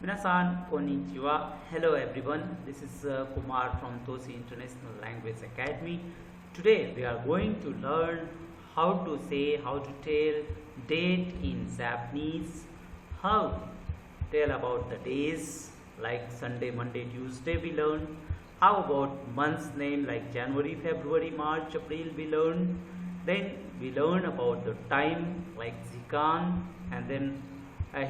Minasan, konnichiwa. Hello everyone. This is Kumar from Tosi International Language Academy. Today we are going to learn how to say, how to tell date in Japanese, how tell about the days like Sunday, Monday, Tuesday we learn. How about months name like January, February, March, April we learn. Then we learn about the time like Zikan, and then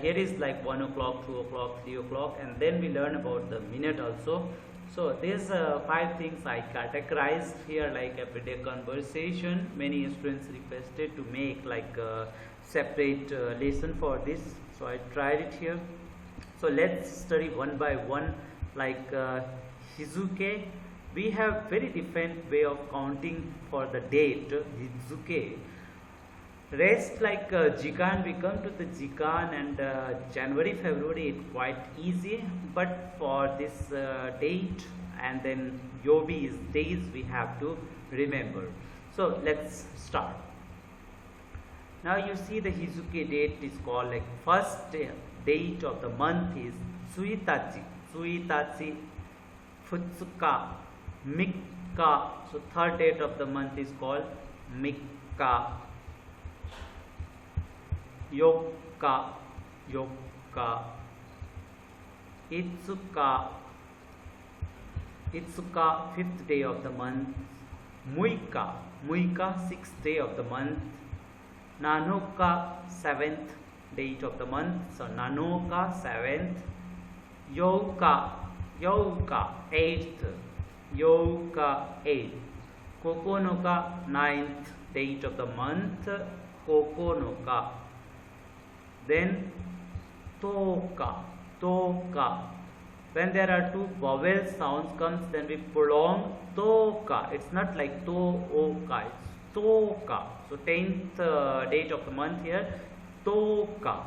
here is like 1 o'clock, 2 o'clock, 3 o'clock, and then we learn about the minute also. So these 5 things I categorized here like everyday conversation. Many students requested to make like a separate lesson for this, so I tried it here. So let's study one by one like Hizuke. We have very different way of counting for the date Hizuke. Rest like Jikan, we come to the Jikan, and January, February it's quite easy, but for this date and then Yobi is days we have to remember. So let's start. Now you see the Hizuke date is called like first date of the month is Suitachi, Suitachi, Futsuka, Mikka. So third date of the month is called Mikka. Yokka, Yokka, Itsuka, Itsuka, fifth day of the month, Muika, Muika, sixth day of the month, Nanoka, seventh date of the month, so Nanoka, seventh, Yoka, Yoka, eighth, Yoka, eighth, Kokonoka, ninth date of the month, Kokonoka. Then toka, toka. When there are two vowel sounds comes, then we prolong toka. It's not like to-oka, it's toka. So 10th date of the month here, toka.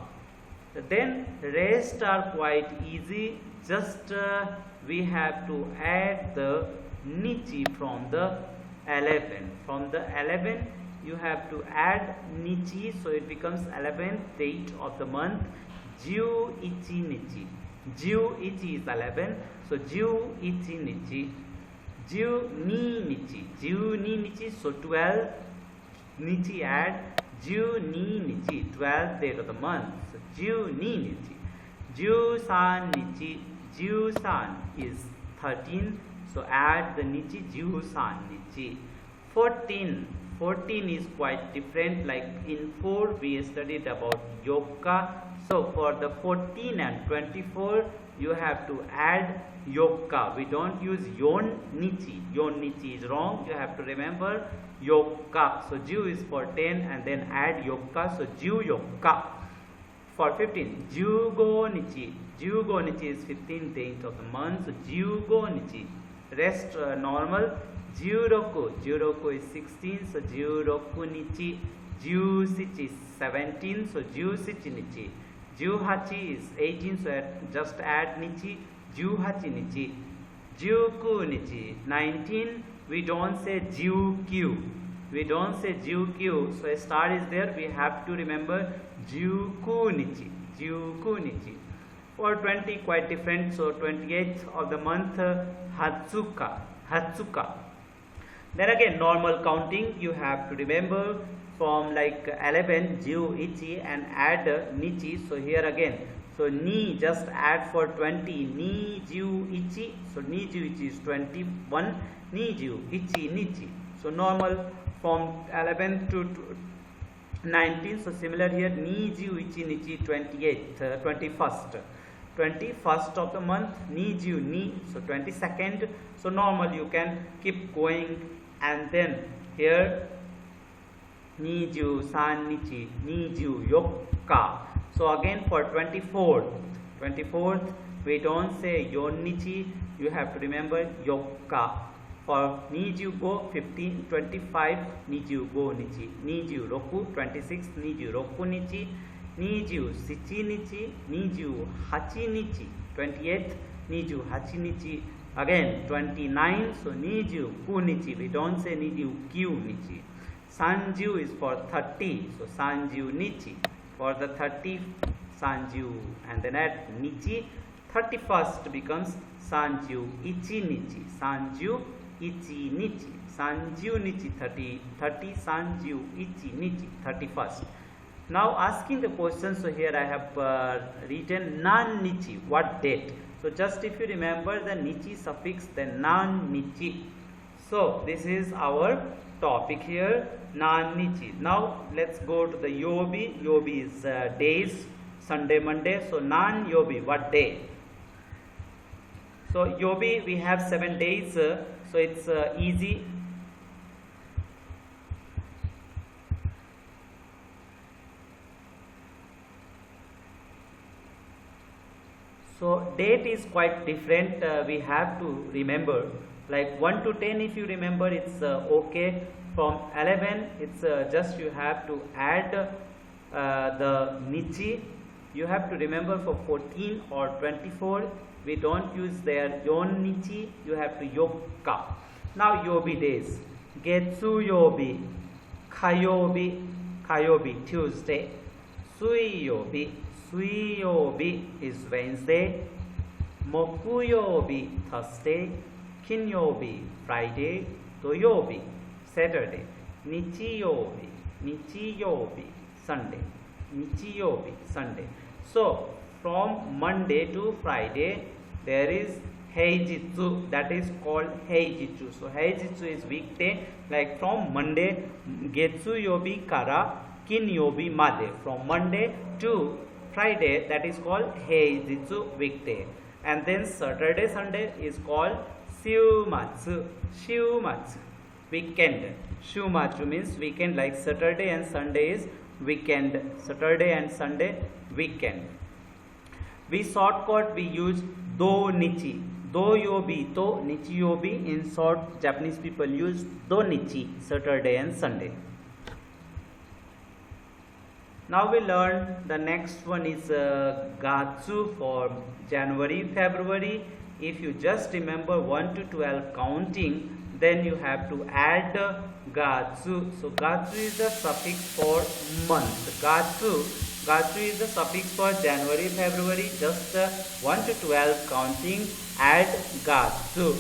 Then rest are quite easy. Just we have to add the nichi from the 11. From the 11 you have to add nichi, so it becomes 11th date of the month. Jiu ichi nichi. Jiu ichi is 11, so jiu ichi nichi. Jiu ni nichi. Jiu ni nichi, so 12 nichi add. Jiu ni nichi, 12th date of the month. So jiu ni nichi. Jiu san nichi. Jiu san is 13, so add the nichi. Jiu san nichi. 14 is quite different, like in 4 we studied about Yokka. So for the 14 and 24 you have to add Yokka. We don't use Yon Nichi. Yon Nichi is wrong. You have to remember Yokka. So Jiu is for 10 and then add Yokka. So Jiu Yokka. For 15, Jiugo Nichi. Jiugo Nichi is 15th date of the month. So Jiugo Nichi. Rest normal. Jiuroku, Jiuroku is 16, so Jiuroku nichi. Jiusichi is 17, so Jiusichi nichi. Jiuhachi is 18, so just add nichi. Jiuhachi nichi. Jiuku nichi. 19, we don't say Jiukyu. We don't say Jiukyu, so a star is there. We have to remember Jiuku nichi. Jiuku nichi. For 20, quite different. So 28th of the month, Hatsuka. Hatsuka. Then again normal counting you have to remember from like 11 jiu ichi and add nichi. So here again, so ni just add for 20, ni jiu ichi. So ni jiu ichi is 21, ni jiu ichi nichi. So normal from 11 to 19. So similar here, ni jiu ichi nichi 28th, 21st of the month, ni jiu ni. So 22nd. So normal you can keep going. And then here Niju san nichi, Niju yokka. So again for 24th we don't say yon nichi, you have to remember yokka. For Niju go 15, 25 Niju go nichi, Niju roku 26 Niju roku nichi, Niju sichi nichi, Niju hachi nichi, 28th Niju hachi nichi. Again 29, so Niju Kunichi, we don't say Niju Kyu Nichi. Sanju is for 30, so Sanju Nichi. For the 30, Sanju, and then add Nichi. 31st becomes Sanju Ichi Nichi. Sanju Ichi Nichi. Sanju Nichi 30 Sanju Ichi Nichi 31st. Now asking the question, so here I have written nan nichi, what date. So just if you remember the nichi suffix, then nan nichi. So this is our topic here, nan nichi. Now let's go to the yobi. Yobi is days, Sunday, Monday. So nan yobi, what day? So yobi we have 7 days, so it's easy. So date is quite different, we have to remember, like 1 to 10 if you remember it's okay. From 11 it's just you have to add the nichi. You have to remember for 14 or 24 we don't use their yon nichi, you have to yokka. Now yobi days, getsu yobi, kayobi Tuesday, suiyobi is Wednesday, mokuyobi Thursday, kinyobi Friday, toyobi Saturday, nichiyobi Sunday, So from Monday to Friday there is heijitsu, that is called heijitsu. So heijitsu is weekday, like from Monday getsu yobi kara kinyobi made, from Monday to Friday, that is called heijitsu, weekday. And then Saturday, Sunday is called shiumatsu, weekend. Shiumatsu means weekend, like Saturday and Sunday is weekend. Saturday and Sunday weekend. We shortcut, we use do nichi, do yobi, to nichi yobi. In short, Japanese people use do nichi, Saturday and Sunday. Now we learn the next one is gatsu for January, February. If you just remember 1 to 12 counting, then you have to add gatsu. So gatsu is the suffix for month. Gatsu is the suffix for January, February. Just 1 to 12 counting, add gatsu.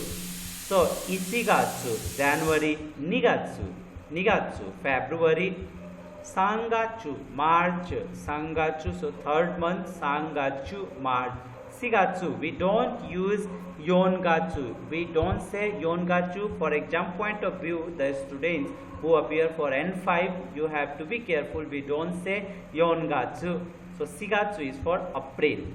So ichigatsu, January, nigatsu, February, sangatsu, March, so third month, sangatsu, March. Shigatsu, we don't use yongatsu, we don't say yongatsu. For exam point of view, the students who appear for N5, you have to be careful, we don't say yongatsu. So shigatsu is for April,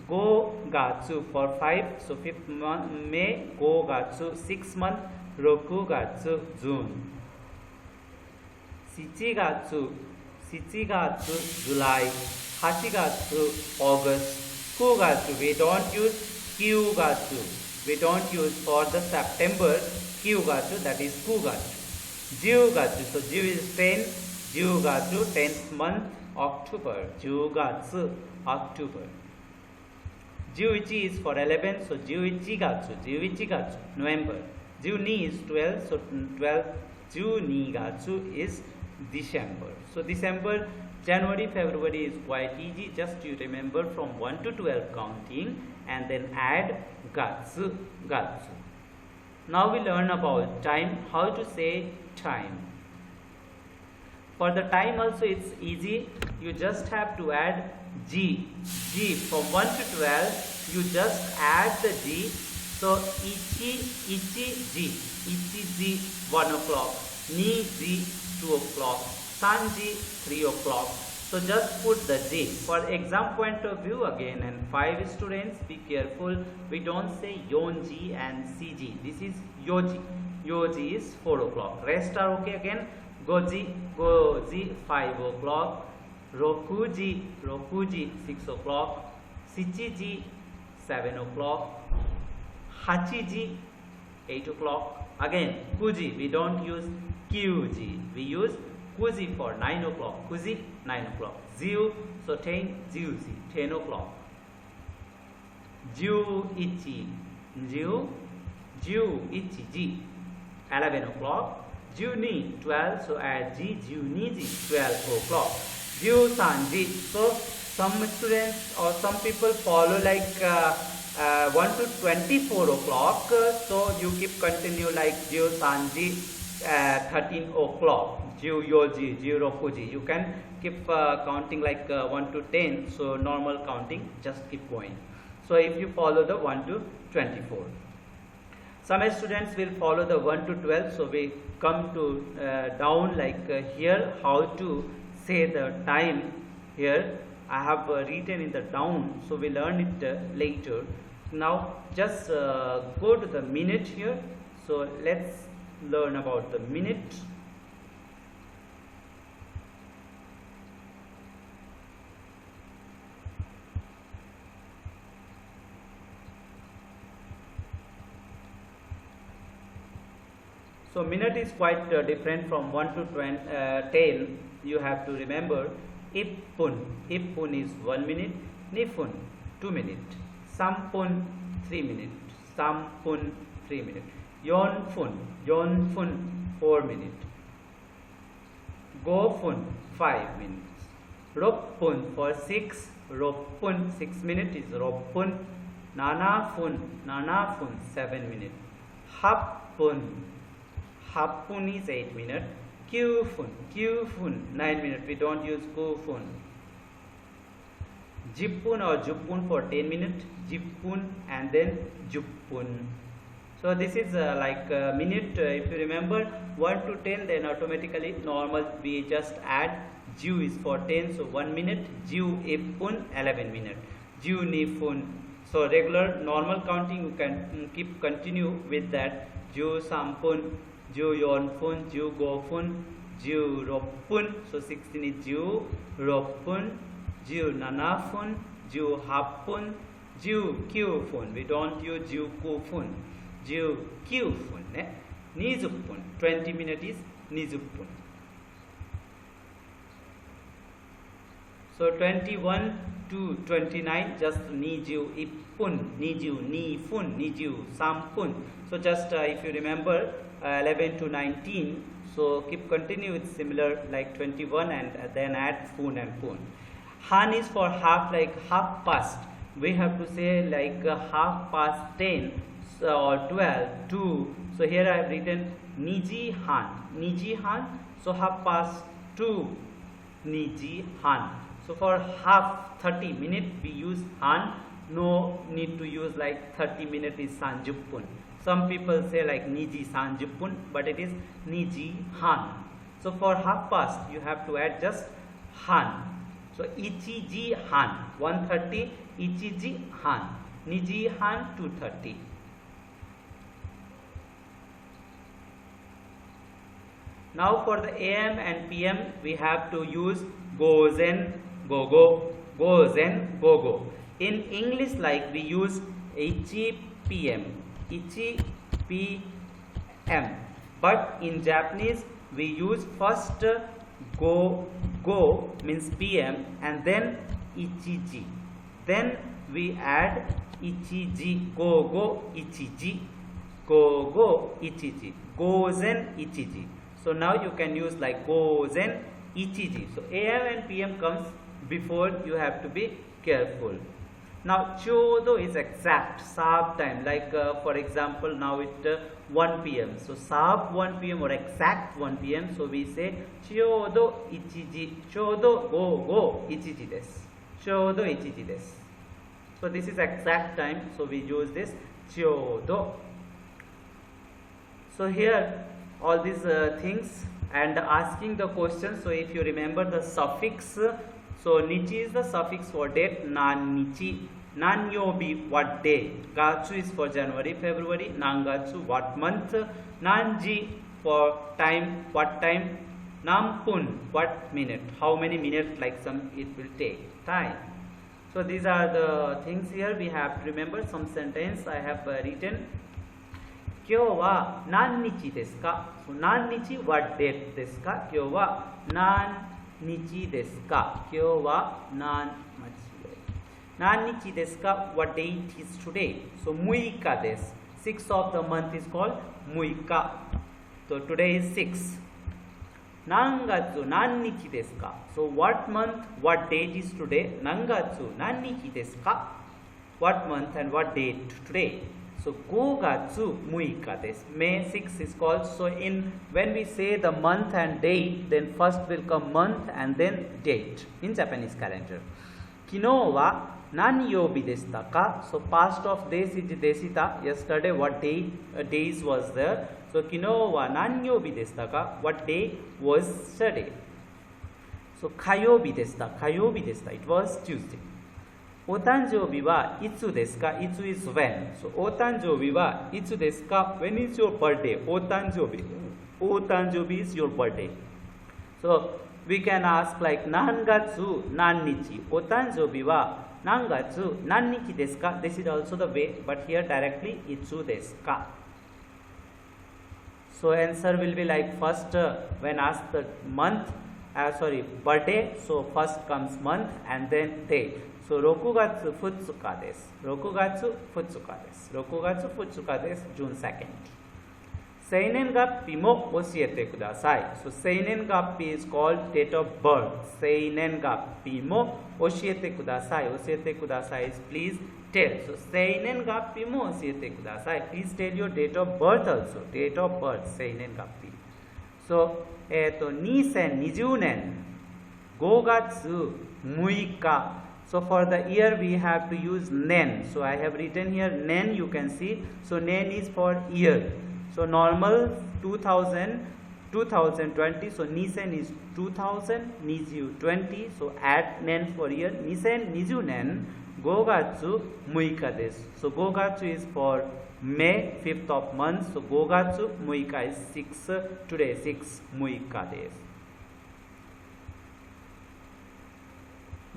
go gatsu for 5, so 5th month May, go gatsu 6th month, roku gatsu June. Shichigatsu, July, Hachigatsu, August, Kugatsu, we don't use Kyugatsu, we don't use for the September, Kyugatsu, that is Kugatsu. Jiugatsu, so Jiu is 10, Jiugatsu, 10th month, October, Jiugatsu, October. Jiuichi is for 11, so Jiuichigatsu, November. Jiuni is 12, so 12, Junigatsu is December. So December, January, February is quite easy, just you remember from 1 to 12 counting and then add gatsu. Now we learn about time, how to say time. For the time also it's easy, you just have to add G from 1 to 12, you just add the G. So ichi G 1 o'clock, ni G 2 o'clock, san G 3 o'clock. So just put the G. For exam point of view again, and 5 students, be careful, we don't say Yonji and CG. This is Yoji. Yoji is 4 o'clock. Rest are okay again. Goji 5 o'clock. Rokuji 6 o'clock. Shichiji 7 o'clock. Hachiji 8 o'clock. Again, Kuji, we don't use Kyuji. We use Kuji for 9 o'clock. Kuji 9 o'clock. Jiu, so 10, Jiuji 10 o'clock. Jiuichi Ji 11 o'clock. Juni 12, so add G, Juniji 12 o'clock. Jiu Sanji, so some students or some people follow like 1 to 24 o'clock. So you keep continue like Jiu Sanji 13 o'clock. Jiu Yoji, Jiu Rokuji. You can keep counting like 1 to 10. So normal counting, just keep going. So if you follow the 1 to 24. Some students will follow the 1 to 12. So we come to down like here how to say the time here. I have written in the down, so we learn it later. Now just go to the minute here. So let's learn about the minute. So minute is quite different from 1 to 10. You have to remember Ippun. Ippun is 1 minute. Nifun 2 minutes. Sampun 3 minutes. Sampun 3 minutes. Yonfun. Yonfun 4 minutes. Gofun 5 minutes. Roppun for 6. Roppun 6 minutes is Roppun. Nanafun. Nanafun 7 minutes. Happun. Happun is 8 minutes. Qfun. Qfun 9 minutes. We don't use Qfun. Jippun or Juppun for 10 minutes. Jippun and then Juppun. So this is like a minute. If you remember 1 to 10, then automatically normal we just add Jiu is for 10. So 1 minute. Jiu Ippun 11 minutes. Jiu Nifun. So regular normal counting you can keep continue with that. Jiu Sampun. Jiu Yonfun, Jiu Gofun, Jiu Roppun. So 16 is Jiu Roppun, Jiu Nanafun, Jiu Happun, Jiu Qfun. We don't use Jiu Kufun. Jiu Qfun. Nizuppun. 20 minutes is Nizuppun. So 21 to 29 just Nijiu Ippun, Nijiu Nifun, Nijiu Sampun. So just if you remember 11 to 19, so keep continue with similar like 21 and then add fun and pun. Han is for half, like half past. We have to say like half past 10 or 12 2. So here I have written Niji Han. Niji Han. So half past 2 Niji Han. So for half 30 minutes we use Han. No need to use like 30 minutes is Sanjuppun. Some people say like Niji Sanjuppun, but it is Niji Han. So for half past you have to add just Han. So Ichiji Han 1:30, Ichiji Han, Niji Han 2:30. Now for the AM and PM we have to use Gozen, Gogo, Gozen, Gogo. In English like we use Ichi PM, Ichi PM. But in Japanese we use first go means PM and then Ichiji. Then we add Ichiji, go Ichiji, go Ichiji, Gozen Ichiji. So now you can use like Gozen Ichiji. So AM and PM comes before, you have to be careful. Now chodo is exact sharp time, like for example now it 1 p.m. So sharp 1 p.m. or exact 1 p.m. So we say chodo ichiji, chodo go ichiji desu, chodo ichiji desu. So this is exact time, so we use this chodo. So here all these things and asking the question. So if you remember the suffix, so nichi is the suffix for date. Nan nichi, nan yobi what day, gatsu is for January, February, nangatsu what month, nanji for time, what time, nampun what minute, how many minutes, like some it will take time. So these are the things here we have to remember. Some sentence I have written. Kyou wa nan nichi desu ka? So nan nichi what date desu ka? Kyou wa nan nichi desu ka? Kyou wa nan nichi desu ka? What date is today? So muika desu. 6th of the month is called muika. So today is 6. Nangatsu nan nichi desu ka? So what month, what date is today? Nangatsu nan nichi desu ka? what month and what date today. So 5月6日です. May 6 is called. So when we say the month and date, then first will come month and then date in Japanese calendar. 昨日は何曜日でしたか? So past of this is でした. Yesterday what days was there? So 昨日は何曜日でしたか? What day was yesterday? So 火曜日でした. 火曜日でした. It was Tuesday. お誕生日はいつですか? いつ is when. So お誕生日はいつですか? When is your birthday? お誕生日. お誕生日 is your birthday. So we can ask like 何月何日? お誕生日は何月何日ですか? This is also the way, but here directly いつですか? So answer will be like first when asked the month, birthday, so first comes month and then date. So 6月2日です. 6月2日です. 6月2日です. June 2nd. 生年月日も教えてください. So 生年月日 is called date of birth. 生年月日も教えてください. 教えてください is please tell. So 生年月日も教えてください. Please tell your date of birth also. Date of birth 生年月日. So 2020年5月6日. So for the year we have to use nen. So I have written here nen, you can see. So nen is for year. So normal 2020. So nisen is 2000, nizu 20. So add nen for year. Nisen nizu nen 5月6日です. So 5月 is for May, 5th of month. So 5月6日 is 6. Today 6 6日です.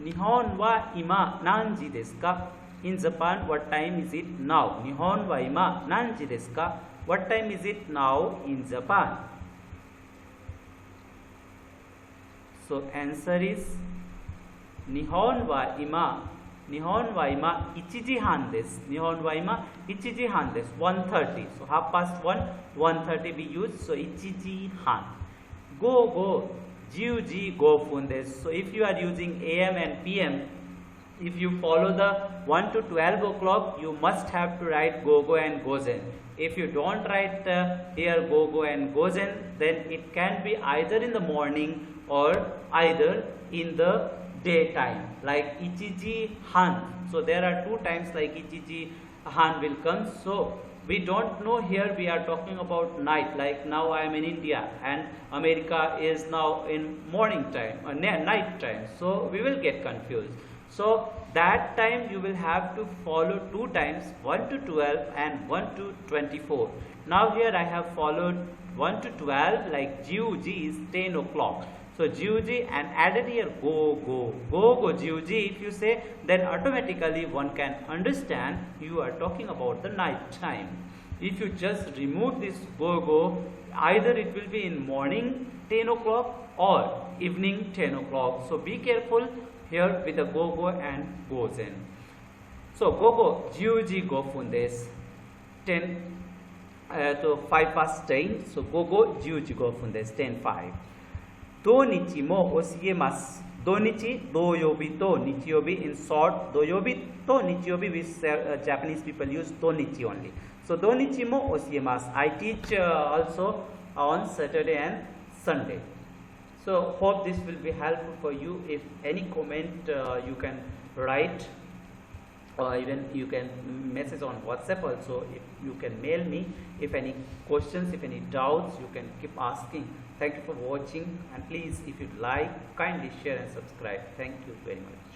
日本は今何時ですか? In Japan, what time is it now? 日本は今何時ですか? What time is it now in Japan? So answer is 日本は今1時半です. 日本は今1時半です. 1:30. So half past 1, 1:30 we use. So 1時半. 午後10時5分です. So if you are using AM and PM, if you follow the 1 to 12 o'clock, you must have to write gogo and gozen. If you don't write here gogo and gozen, then it can be either in the morning or either in the daytime, like ichiji han. So there are two times like ichiji han will come. So we don't know, here we are talking about night, like now I am in India and America is now in morning time or night time. So we will get confused. So that time you will have to follow two times, 1 to 12 and 1 to 24. Now here I have followed 1 to 12, like GUG is 10 o'clock. So GUG and added here go GUG. If you say, then automatically one can understand you are talking about the night time. If you just remove this go, either it will be in morning 10 o'clock or evening 10 o'clock. So be careful here with the go and gozen. So go GUG go fun desu. 10 to 5 past 10. So go GUG go fun desu. 10:05. 土日も教えます。土日、土曜日と日曜日 in short 土曜日と日曜日 which Japanese people use 土日 only. So 土日も教えます。I teach also on Saturday and Sunday. So hope this will be helpful for you. If any comment you can write, or even you can message on WhatsApp also. If you can mail me, if any questions, if any doubts, you can keep asking. Thank you for watching, and please, if you like, kindly share and subscribe. Thank you very much.